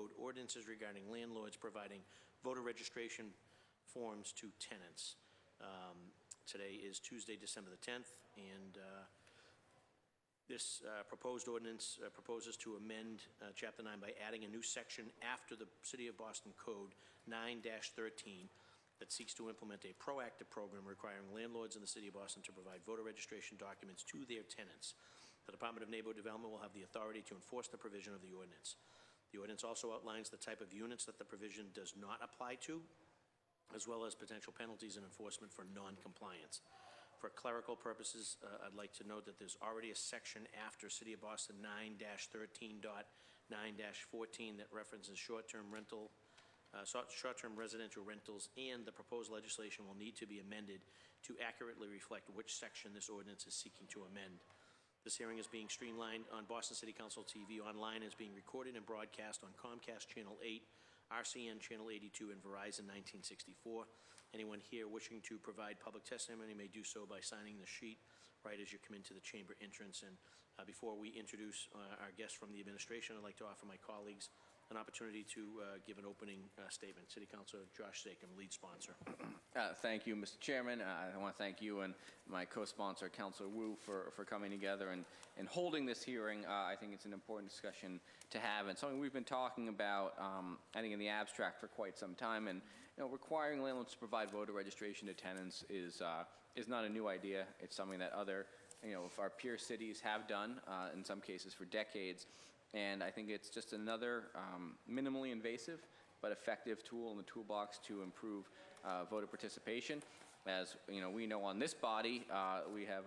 Code, ordinances regarding landlords providing voter registration forms to tenants. Today is Tuesday, December the 10th, and this proposed ordinance proposes to amend Chapter 9 by adding a new section after the City of Boston Code 9-13 that seeks to implement a proactive program requiring landlords in the City of Boston to provide voter registration documents to their tenants. The Department of Neighborhood Development will have the authority to enforce the provision of the ordinance. The ordinance also outlines the type of units that the provision does not apply to, as well as potential penalties and enforcement for non-compliance. For clerical purposes, I'd like to note that there's already a section after City of Boston 9-13.9-14 that references short-term residential rentals, and the proposed legislation will need to be amended to accurately reflect which section this ordinance is seeking to amend. This hearing is being streamlined on Boston City Council TV online, is being recorded and broadcast on Comcast Channel 8, RCN Channel 82, and Verizon 1964. Anyone here wishing to provide public testimony may do so by signing the sheet right as you come into the chamber entrance. And before we introduce our guests from the administration, I'd like to offer my colleagues an opportunity to give an opening statement. City Councilor Josh Zakem, lead sponsor. Thank you, Mr. Chairman. I want to thank you and my co-sponsor, Councilor Wu, for coming together and holding this hearing. I think it's an important discussion to have, and something we've been talking about, I think, in the abstract for quite some time. And requiring landlords to provide voter registration to tenants is not a new idea. It's something that other, our peer cities have done in some cases for decades. And I think it's just another minimally invasive but effective tool in the toolbox to improve voter participation. As we know on this body, we have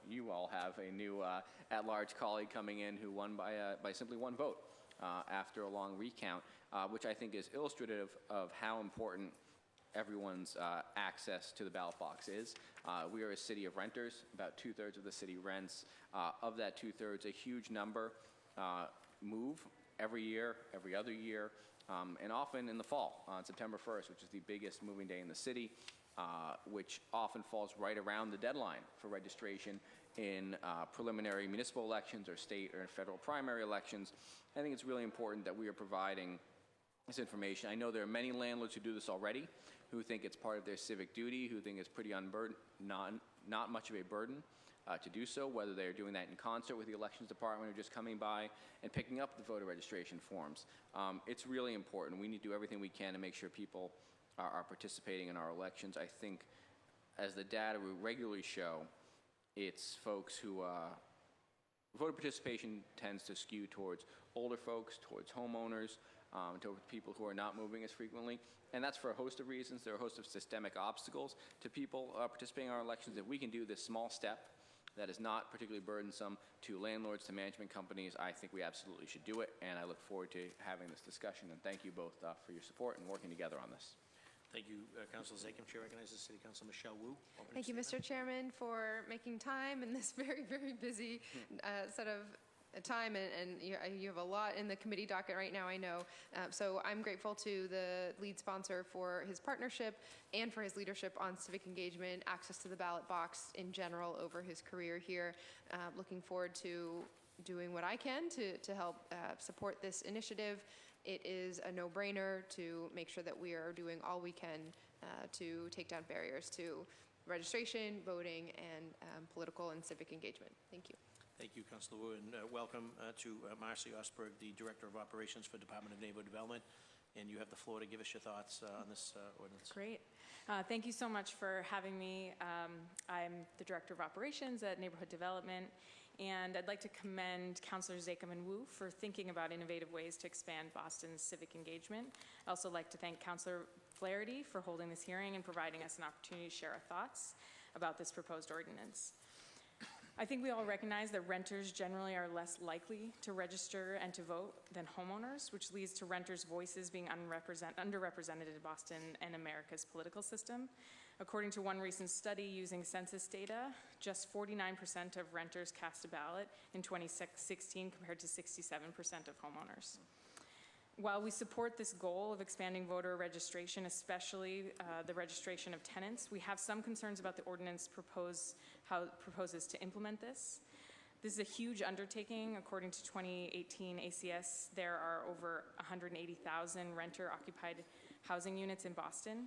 you all have a new at-large colleague coming in who won by simply one vote after a long recount, which I think is illustrative of how important everyone's access to the ballot box is. We are a city of renters. About 2/3 of the city rents. Of that 2/3, a huge number move every year, every other year, and often in the fall on September 1st, which is the biggest moving day in the city, which often falls right around the deadline for registration in preliminary municipal elections or state or federal primary elections. I think it's really important that we are providing this information. I know there are many landlords who do this already, who think it's part of their civic duty, who think it's pretty not much of a burden to do so, whether they're doing that in concert with the elections department or just coming by and picking up the voter registration forms. It's really important. We need to do everything we can to make sure people are participating in our elections. I think, as the data we regularly show, it's folks who voter participation tends to skew towards older folks, towards homeowners, towards people who are not moving as frequently. And that's for a host of reasons. There are a host of systemic obstacles to people participating in our elections. If we can do this small step that is not particularly burdensome to landlords, to management companies, I think we absolutely should do it. And I look forward to having this discussion. And thank you both for your support and working together on this. Thank you, Councilor Zakem. Chair recognizes City Councilor Michelle Wu. Thank you, Mr. Chairman, for making time in this very, very busy set of time, and you have a lot in the committee docket right now, I know. So I'm grateful to the lead sponsor for his partnership and for his leadership on civic engagement, access to the ballot box in general over his career here. Looking forward to doing what I can to help support this initiative. It is a no-brainer to make sure that we are doing all we can to take down barriers to registration, voting, and political and civic engagement. Thank you. Thank you, Councilor Wu, and welcome to Marcy Osberg, the Director of Operations for Department of Neighborhood Development. And you have the floor to give us your thoughts on this ordinance. Great. Thank you so much for having me. I'm the Director of Operations at Neighborhood Development, and I'd like to commend Councilors Zakem and Wu for thinking about innovative ways to expand Boston's civic engagement. I'd also like to thank Councilor Flaherty for holding this hearing and providing us an opportunity to share our thoughts about this proposed ordinance. I think we all recognize that renters generally are less likely to register and to vote than homeowners, which leads to renters' voices being underrepresented in Boston and America's political system. According to one recent study using census data, just 49% of renters cast a ballot in 2016 compared to 67% of homeowners. While we support this goal of expanding voter registration, especially the registration of tenants, we have some concerns about the ordinance proposes to implement this. This is a huge undertaking. According to 2018 ACS, there are over 180,000 renter-occupied housing units in Boston.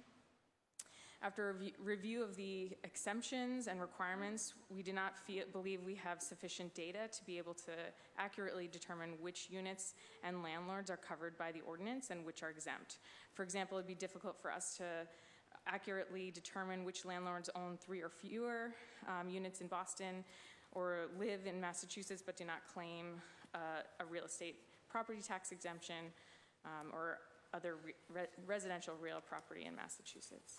After a review of the exemptions and requirements, we do not believe we have sufficient data to be able to accurately determine which units and landlords are covered by the ordinance and which are exempt. For example, it'd be difficult for us to accurately determine which landlords own 3 or fewer units in Boston or live in Massachusetts but do not claim a real estate property tax exemption or other residential real property in Massachusetts.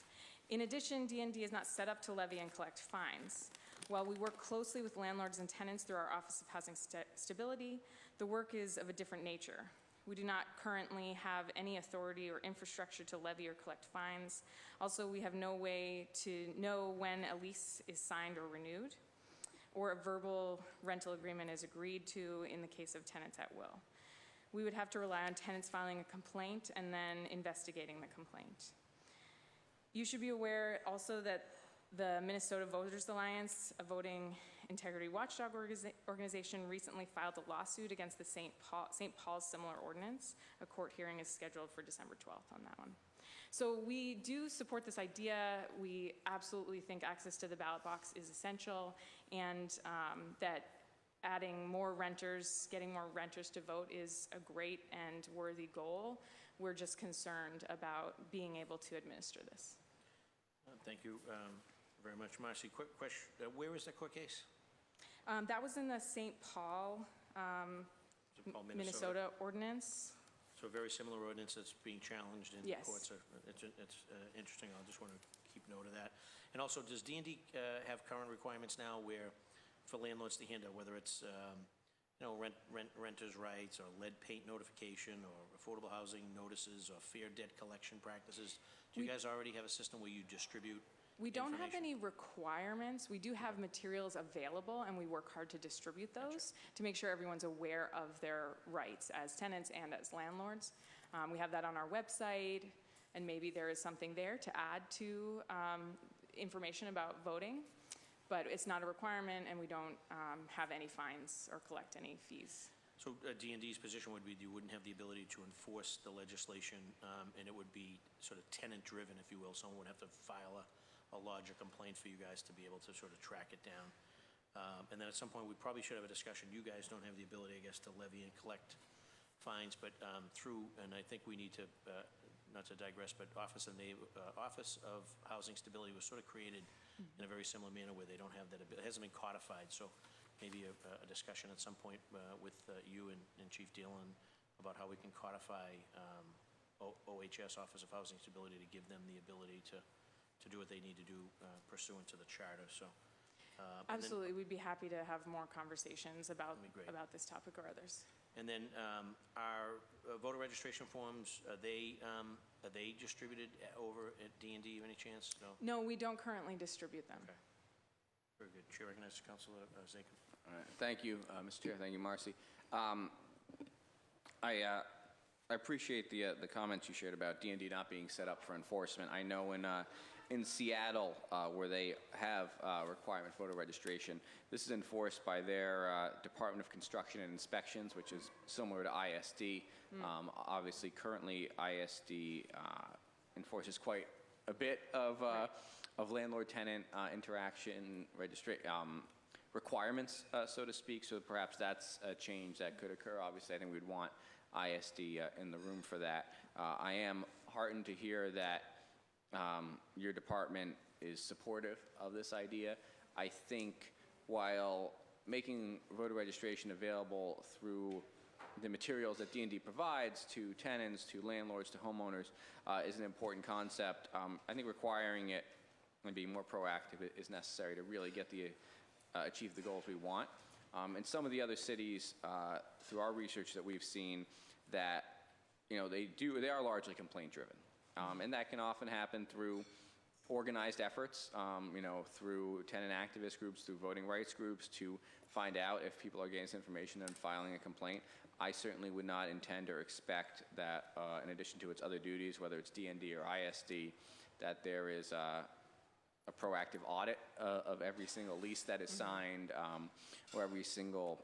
In addition, D&D is not set up to levy and collect fines. While we work closely with landlords and tenants through our Office of Housing Stability, the work is of a different nature. We do not currently have any authority or infrastructure to levy or collect fines. Also, we have no way to know when a lease is signed or renewed, or a verbal rental agreement is agreed to in the case of tenants at will. We would have to rely on tenants filing a complaint and then investigating the complaint. You should be aware also that the Minnesota Voters Alliance, a voting integrity watchdog organization, recently filed a lawsuit against the St. Paul's similar ordinance. A court hearing is scheduled for December 12th on that one. So we do support this idea. We absolutely think access to the ballot box is essential, and that adding more renters, getting more renters to vote is a great and worthy goal. We're just concerned about being able to administer this. Thank you very much, Marcy. Quick question, where is that court case? That was in the St. Paul, Minnesota ordinance. So a very similar ordinance that's being challenged in Yes. courts. It's interesting. I just want to keep note of that. And also, does D&D have current requirements now where for landlords to handle, whether it's renters' rights or lead paint notification or affordable housing notices or fair debt collection practices? Do you guys already have a system where you distribute We don't have information? any requirements. We do have materials available, and we work hard to distribute those to make sure everyone's aware of their rights as tenants and as landlords. We have that on our website, and maybe there is something there to add to information about voting, but it's not a requirement, and we don't have any fines or collect any fees. So D&D's position would be you wouldn't have the ability to enforce the legislation, and it would be sort of tenant-driven, if you will. Someone would have to file a larger complaint for you guys to be able to sort of track it down. And then at some point, we probably should have a discussion. You guys don't have the ability, I guess, to levy and collect fines, but and I think we need to, not to digress, but Office of Housing Stability was sort of created in a very similar manner where they don't have that, it hasn't been codified. So maybe a discussion at some point with you and Chief Dillon about how we can codify OHS, Office of Housing Stability, to give them the ability to do what they need to do pursuant to the charter. So Absolutely, we'd be happy to have more conversations about That'd be great. this topic or others. And then our voter registration forms, are they distributed over at D&D, any chance? No? No, we don't currently distribute them. Okay. Very good. Chair recognizes Councilor Zakin. All right. Thank you, Mr. Chair. Thank you, Marcy. I appreciate the comments you shared about D&D not being set up for enforcement. I know in Seattle, where they have requirement for voter registration, this is enforced by their Department of Construction and Inspections, which is similar to ISD. Obviously, currently, ISD enforces quite a bit of landlord-tenant interaction requirements, so to speak. So perhaps that's a change that could occur. Obviously, I think we'd want ISD in the room for that. I am heartened to hear that your department is supportive of this idea. I think while making voter registration available through the materials that D&D provides to tenants, to landlords, to homeowners is an important concept. I think requiring it and being more proactive is necessary to really get achieve the goals we want. In some of the other cities, through our research that we've seen, that they are largely complaint driven. And that can often happen through organized efforts, through tenant activist groups, through voting rights groups, to find out if people are getting this information and filing a complaint. I certainly would not intend or expect that, in addition to its other duties, whether it's D&D or ISD, that there is a proactive audit of every single lease that is signed, or every single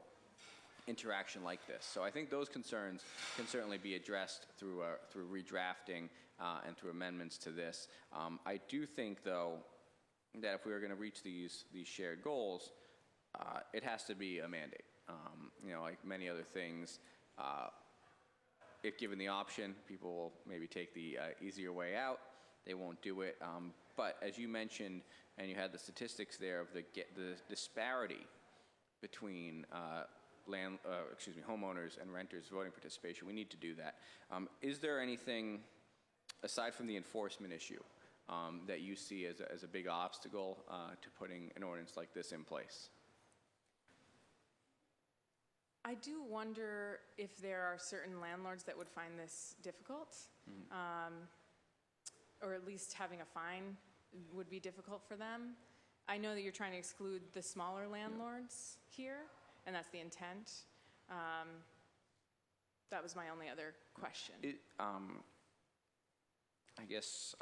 interaction like this. So I think those concerns can certainly be addressed through redrafting and through amendments to this. I do think, though, that if we are going to reach these shared goals, it has to be a mandate. Like many other things, if given the option, people will maybe take the easier way out. They won't do it. But as you mentioned, and you had the statistics there of the disparity between homeowners and renters voting participation, we need to do that. Is there anything, aside from the enforcement issue, that you see as a big obstacle to putting an ordinance like this in place? I do wonder if there are certain landlords that would find this difficult, or at least having a fine would be difficult for them. I know that you're trying to exclude the smaller landlords here, and that's the intent. That was my only other question. I guess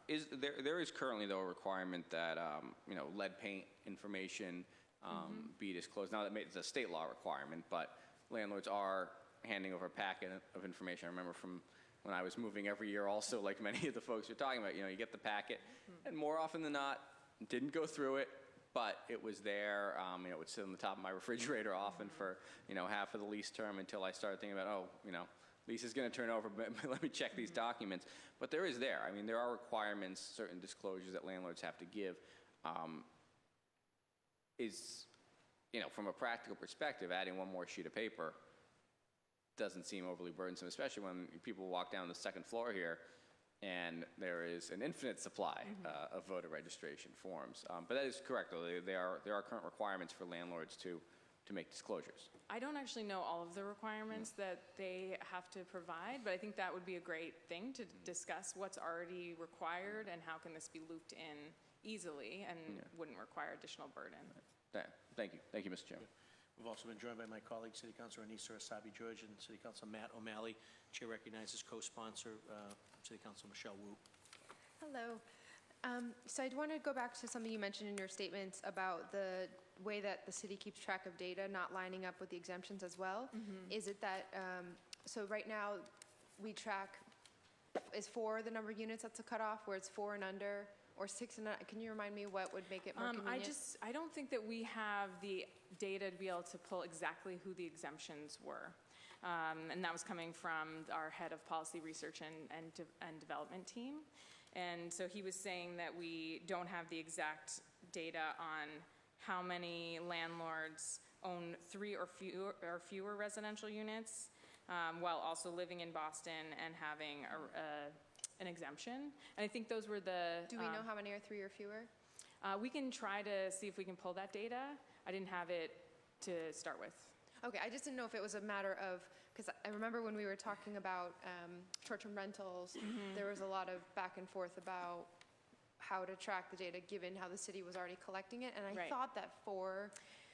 there is currently, though, a requirement that lead paint information be disclosed. Now, it's a state law requirement, but landlords are handing over a packet of information. I remember from when I was moving every year also, like many of the folks you're talking about, you get the packet, and more often than not, didn't go through it, but it was there. It would sit on the top of my refrigerator often for, half of the lease term until I started thinking about, lease is going to turn over, but let me check these documents. But there is there. I mean, there are requirements, certain disclosures that landlords have to give. From a practical perspective, adding one more sheet of paper doesn't seem overly burdensome, especially when people walk down the second floor here and there is an infinite supply of voter registration forms. But that is correct, though. There are current requirements for landlords to make disclosures. I don't actually know all of the requirements that they have to provide, but I think that would be a great thing to discuss what's already required and how can this be looped in easily and wouldn't require additional burden. Thank you. Thank you, Mr. Chairman. We've also been joined by my colleague, City Councilor Anissa Asabi-George, and City Councilor Matt O'Malley. Chair recognizes co-sponsor, City Councilor Michelle Wu. Hello. So I want to go back to something you mentioned in your statements about the way that the city keeps track of data not lining up with the exemptions as well. Is it that, so right now we track, is 4 the number of units that's a cutoff, where it's 4 and under, or 6 and under? Can you remind me what would make it more convenient? I don't think that we have the data to be able to pull exactly who the exemptions were. And that was coming from our head of policy research and development team. And so he was saying that we don't have the exact data on how many landlords own 3 or fewer residential units, while also living in Boston and having an exemption. And I think those were the... Do we know how many are 3 or fewer? We can try to see if we can pull that data. I didn't have it to start with. Okay, I just didn't know if it was a matter of, because I remember when we were talking about short-term rentals, there was a lot of back and forth about how to track the data given how the city was already collecting it, and I thought that 4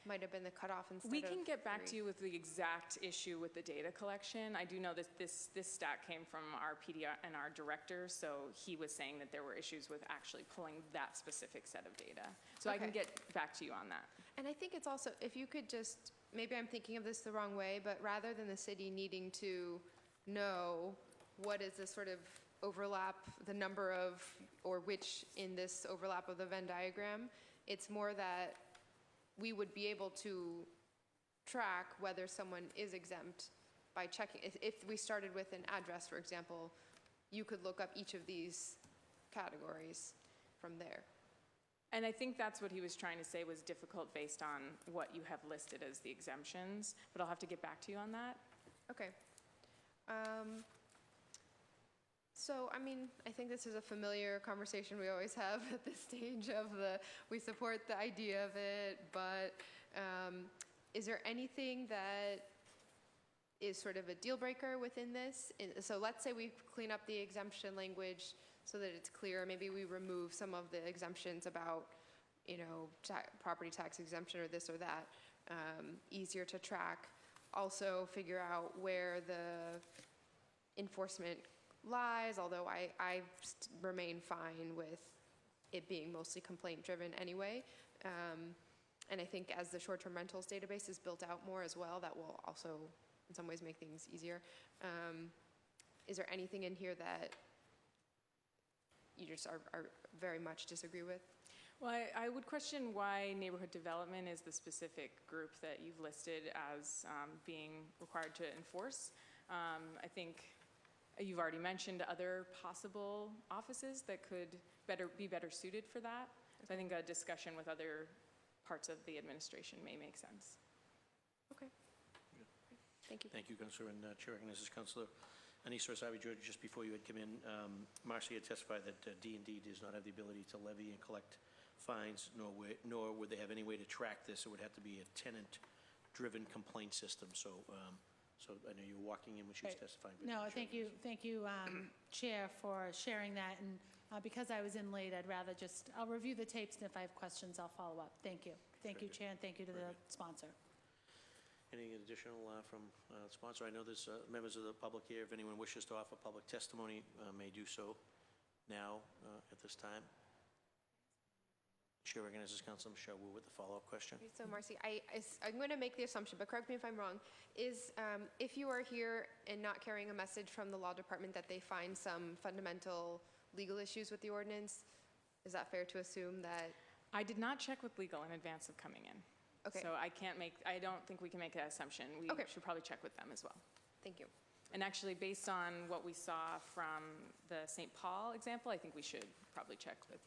might have been the cutoff instead of 3. We can get back to you with the exact issue with the data collection. I do know that this stat came from our PD and our director, so he was saying that there were issues with actually pulling that specific set of data. So I can get back to you on that. And I think it's also, if you could just, maybe I'm thinking of this the wrong way, but rather than the city needing to know what is the sort of overlap, the number of, or which in this overlap of the Venn diagram, it's more that we would be able to track whether someone is exempt by checking. If we started with an address, for example, you could look up each of these categories from there. And I think that's what he was trying to say was difficult based on what you have listed as the exemptions, but I'll have to get back to you on that. Okay. So, I mean, I think this is a familiar conversation we always have at this stage of we support the idea of it, but is there anything that is sort of a deal breaker within this? So let's say we clean up the exemption language so that it's clear. Maybe we remove some of the exemptions about, property tax exemption or this or that, easier to track. Also figure out where the enforcement lies, although I remain fine with it being mostly complaint-driven anyway. And I think as the short-term rentals database is built out more as well, that will also in some ways make things easier. Is there anything in here that you just are very much disagree with? Well, I would question why neighborhood development is the specific group that you've listed as being required to enforce. I think you've already mentioned other possible offices that could be better suited for that. So I think a discussion with other parts of the administration may make sense. Okay. Thank you. Thank you, Councillor, and Chair recognizes Councillor Anissa Rasavi. George, just before you had come in, Marcy had testified that D&D does not have the ability to levy and collect fines, nor would they have any way to track this. It would have to be a tenant-driven complaint system. So I know you were walking in when she was testifying. but No, Chair thank you, Chair, for sharing that. And because I was in late, I'll review the tapes, and if I have questions, I'll follow up. Thank you. Thank you, Chair, and thank you to the sponsor. Any additional from the sponsor? I know there's members of the public here. If anyone wishes to offer public testimony, may do so now at this time. Chair recognizes Councilor Michelle Wu with the follow-up question. So Marcy, I'm going to make the assumption, but correct me if I'm wrong, is if you are here and not carrying a message from the law department that they find some fundamental legal issues with the ordinance, is that fair to assume that? I did not check with legal in advance of coming in. Okay. So I don't think we can make that assumption. We should probably check with them as well. Thank you. And actually, based on what we saw from the St. Paul example, I think we should probably check with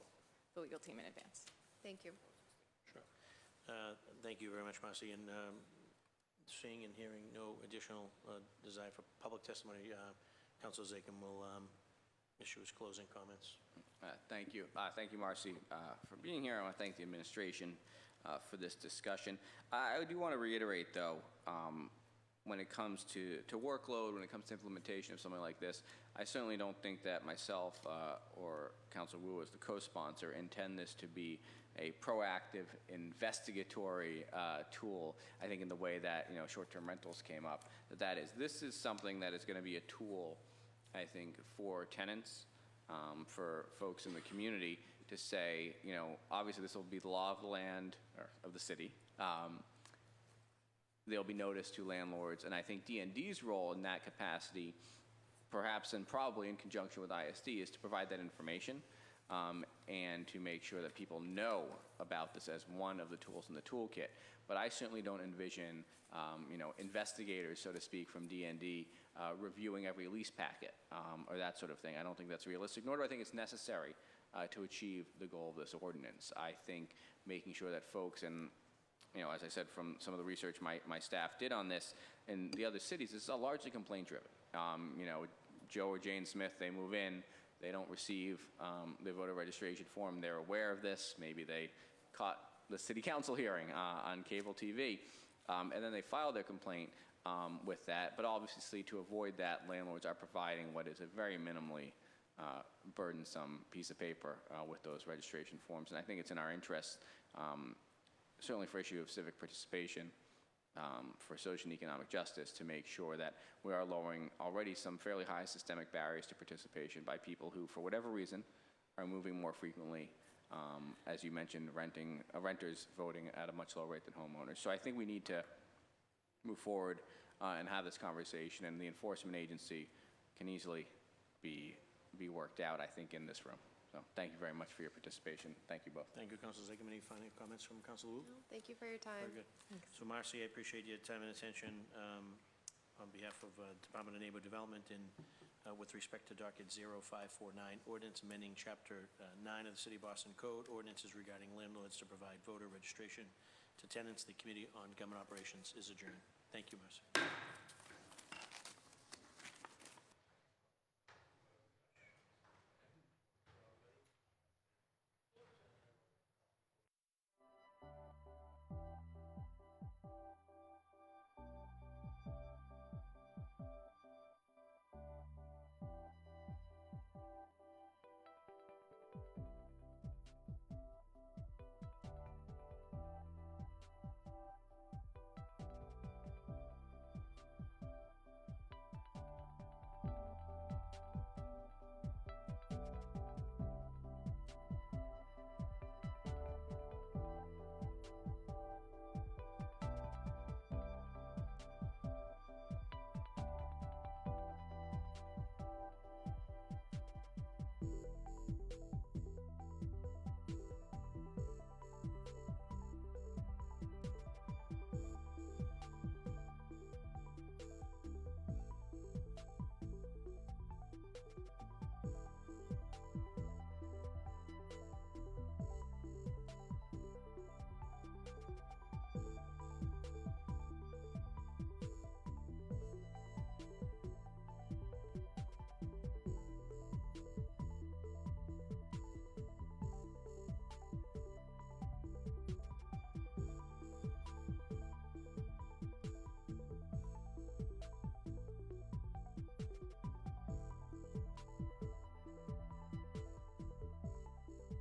the legal team in advance. Thank you. Sure. Thank you very much, Marcy. And seeing and hearing no additional desire for public testimony, Councilor Zachem will issue his closing comments. Thank you. Thank you, Marcy, for being here. I want to thank the administration for this discussion. I do want to reiterate, though, when it comes to workload, when it comes to implementation of something like this, I certainly don't think that myself or Councilor Wu as the co-sponsor intend this to be a proactive investigatory tool. I think in the way that short-term rentals came up, this is something that is going to be a tool, I think, for tenants, for folks in the community to say, obviously this will be the law of the land or of the city. There'll be notice to landlords, and I think D&D's role in that capacity, perhaps and probably in conjunction with ISD, is to provide that information and to make sure that people know about this as one of the tools in the toolkit. But I certainly don't envision, investigators, so to speak, from D&D reviewing every lease packet or that sort of thing. I don't think that's realistic, nor do I think it's necessary to achieve the goal of this ordinance. I think making sure that folks, and as I said from some of the research my staff did on this, in the other cities, this is largely complaint-driven. Joe or Jane Smith, they move in, they don't receive their voter registration form, they're aware of this, maybe they caught the city council hearing on cable TV, and then they file their complaint with that. But obviously, to avoid that, landlords are providing what is a very minimally burdensome piece of paper with those registration forms. And I think it's in our interest, certainly for issue of civic participation, for social and economic justice, to make sure that we are lowering already some fairly high systemic barriers to participation by people who, for whatever reason, are moving more frequently. As you mentioned, renters voting at a much lower rate than homeowners. So I think we need to move forward and have this conversation, and the enforcement agency can easily be worked out, I think, in this room. So thank you very much for your participation. Thank you both. Thank you, Councilor Zachem. Any final comments from Councilor Wu? No, thank you for your time. Very good. So Marcy, I appreciate your time and attention on behalf of Department of Neighborhood Development and with respect to Docket 0549, Ordinance amending Chapter 9 of the City of Boston Code, ordinances regarding landlords to provide voter registration to tenants. The Committee on Government Operations is adjourned. Thank you, Marcy.